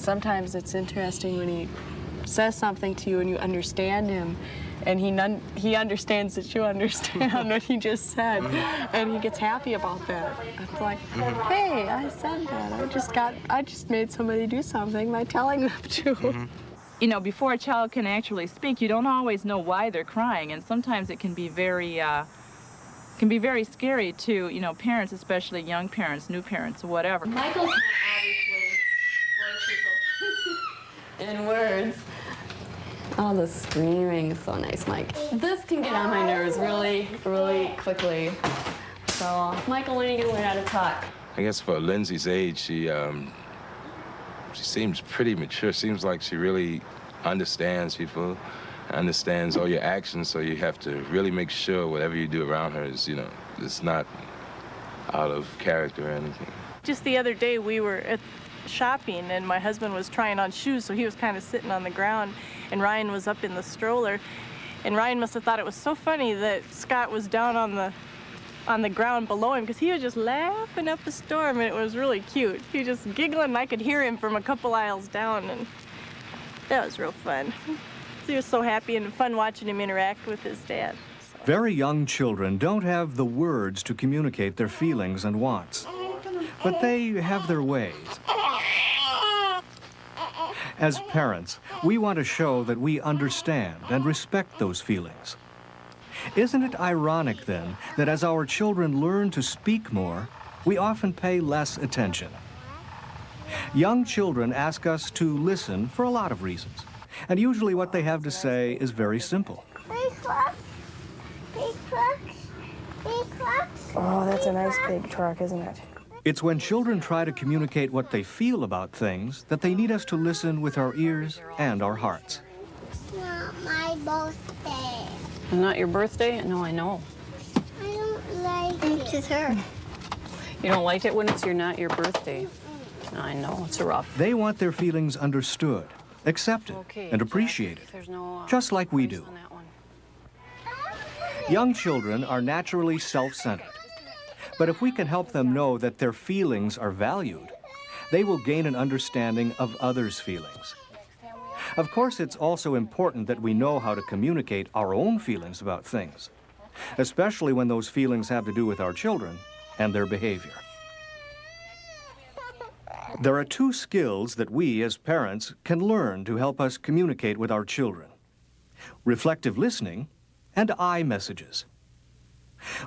sometimes it's interesting when he says something to you and you understand him, and he understands that you understand what he just said, and he gets happy about that. It's like, hey, I said that. I just made somebody do something by telling them to. You know, before a child can actually speak, you don't always know why they're crying, and sometimes it can be very scary to, you know, parents, especially young parents, new parents, whatever. Michael can't obviously voice in words. Oh, the screaming is so nice, Mike. This can get on my nerves really, really quickly. So, Michael, when are you going to learn how to talk? I guess for Lindsay's age, she seems pretty mature. Seems like she really understands people, understands all your actions, so you have to really make sure whatever you do around her is, you know, it's not out of character or anything. Just the other day, we were at shopping, and my husband was trying on shoes, so he was kind of sitting on the ground, and Ryan was up in the stroller, and Ryan must have thought it was so funny that Scott was down on the ground below him, because he was just laughing up a storm, and it was really cute. He was just giggling, and I could hear him from a couple aisles down, and that was real fun. He was so happy and fun watching him interact with his dad. So. Very young children don't have the words to communicate their feelings and wants, but they have their ways. As parents, we want to show that we understand and respect those feelings. Isn't it ironic, then, that as our children learn to speak more, we often pay less attention? Young children ask us to listen for a lot of reasons, and usually what they have to say is very simple. Big truck, big trucks, big trucks. Oh, that's a nice big truck, isn't it? It's when children try to communicate what they feel about things that they need us to listen with our ears and our hearts. It's not my birthday. Not your birthday? No, I know. I don't like it. It's just her. You don't like it when it's not your birthday? I know, it's rough. They want their feelings understood, accepted, and appreciated, just like we do. Young children are naturally self-centered, but if we can help them know that their feelings are valued, they will gain an understanding of others' feelings. Of course, it's also important that we know how to communicate our own feelings about things, especially when those feelings have to do with our children and their behavior. There are two skills that we, as parents, can learn to help us communicate with our children: reflective listening and I messages.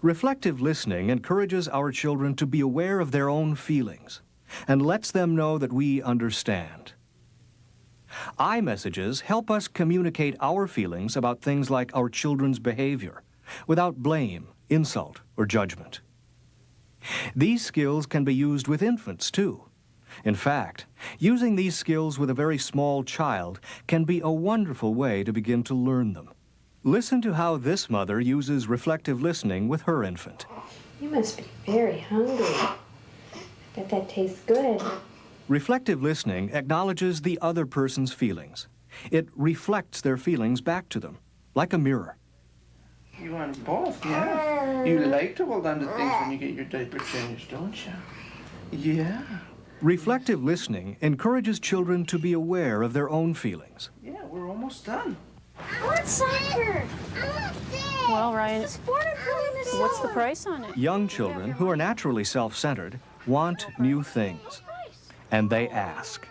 Reflective listening encourages our children to be aware of their own feelings and lets them know that we understand. I messages help us communicate our feelings about things like our children's behavior without blame, insult, or judgment. These skills can be used with infants, too. In fact, using these skills with a very small child can be a wonderful way to begin to learn them. Listen to how this mother uses reflective listening with her infant. You must be very hungry. I bet that tastes good. Reflective listening acknowledges the other person's feelings. It reflects their feelings back to them, like a mirror. You want both, yeah. You like to hold on to things when you get your diaper changed, don't you? Yeah. Reflective listening encourages children to be aware of their own feelings. Yeah, we're almost done. I want soccer. I want this. Well, Ryan, The sport I'm playing this what's the summer. price on it? Young children, who are naturally self-centered, want new things. And they ask.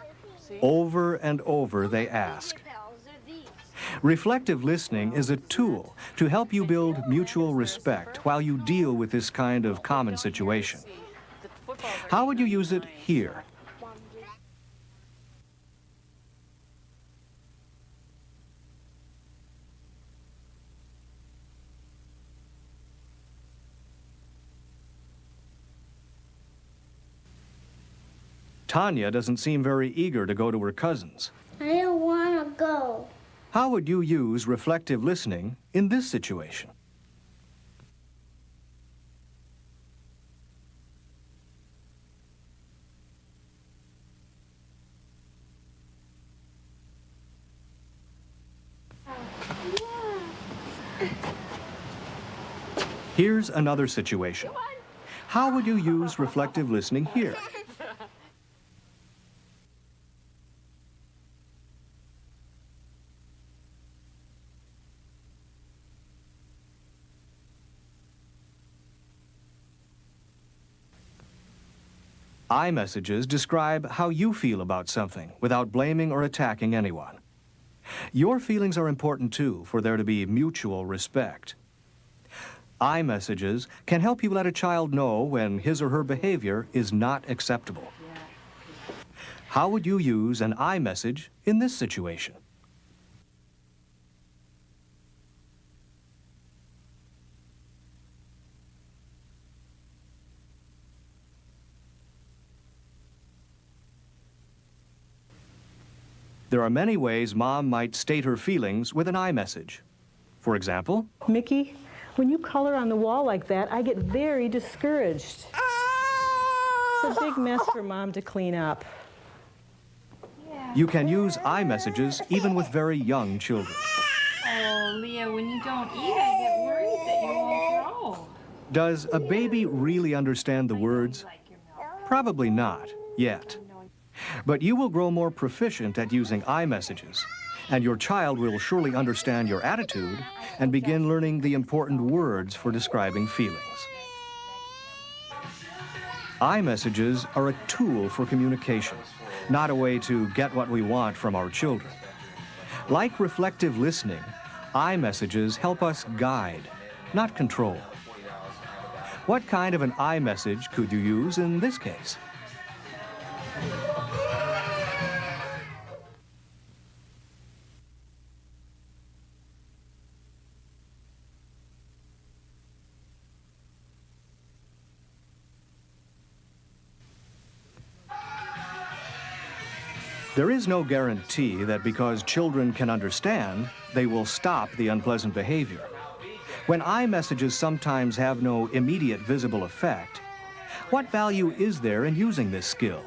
Over and over they ask. Reflective listening is a tool to help you build mutual respect while you deal with this kind of common situation. How would you use it here? Tanya doesn't seem very eager to go to her cousins. I don't want to go. How would you use reflective listening in this situation? Here's another situation. How would you use reflective listening here? I messages describe how you feel about something without blaming or attacking anyone. Your feelings are important too, for there to be mutual respect. I messages can help you let a child know when his or her behavior is not acceptable. How would you use an I message in this situation? There are many ways Mom might state her feelings with an I message. For example, Mickey, when you color on the wall like that, I get very discouraged. It's a big mess for Mom to clean up. you can use I messages even with very young children. Oh, Leah, when you don't eat, I get worried that you won't grow. Does a baby really understand the words? Probably not, yet. But you will grow more proficient at using I messages, and your child will surely understand your attitude and begin learning the important words for describing feelings. I messages are a tool for communication, not a way to get what we want from our children. Like reflective listening, I messages help us guide, not control. What kind of an I message could you use in this case? There is no guarantee that because children can understand, they will stop the unpleasant behavior. When I messages sometimes have no immediate visible effect, what value is there in using this skill?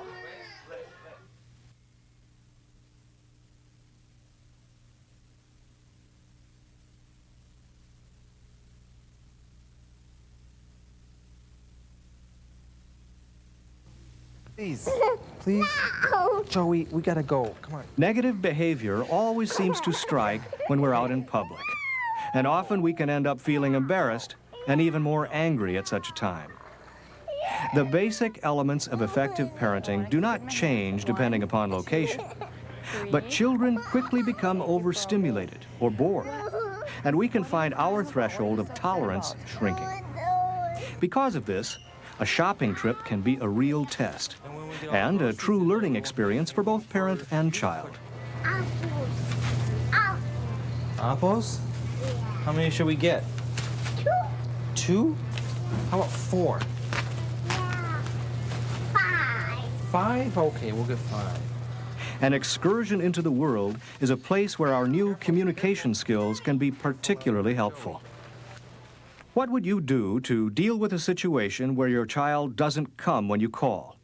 Please, please. Joey, we gotta go. Come on. Negative behavior always seems to strike when we're out in public. And often we can end up feeling embarrassed and even more angry at such a time. The basic elements of effective parenting do not change depending upon location. But children quickly become overstimulated or bored, and we can find our threshold of tolerance shrinking. Because of this, a shopping trip can be a real test and a true learning experience for both parent and child. Apples? How many should we get? 2. 2? How about 4? Yeah. 5. 5? Okay, we'll get 5. An excursion into the world is a place where our new communication skills can be particularly helpful. What would you do to deal with a situation where your child doesn't come when you call?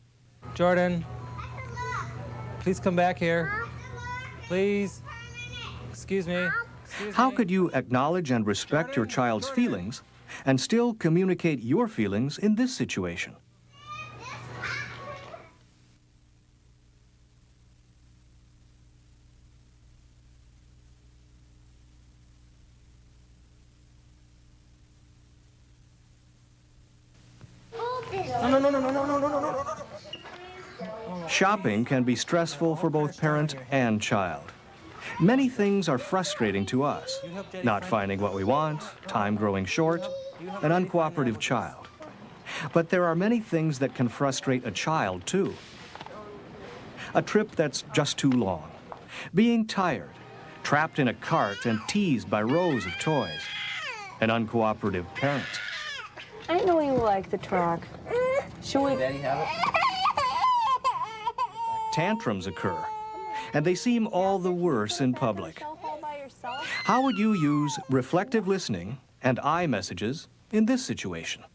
Jordan, please come back here. Please. Excuse me. How could you acknowledge and respect your child's feelings and still communicate your feelings in this situation? No. Shopping can be stressful for both parent and child. Many things are frustrating to us. Not finding what we want, time growing short, an uncooperative child. But there are many things that can frustrate a child too. A trip that's just too long, being tired, trapped in a cart and teased by rows of toys, an uncooperative parent. I know you like the truck. Should we? Daddy have it? Tantrums occur, and they seem all the worse in public. How would you use reflective listening and I messages in this situation?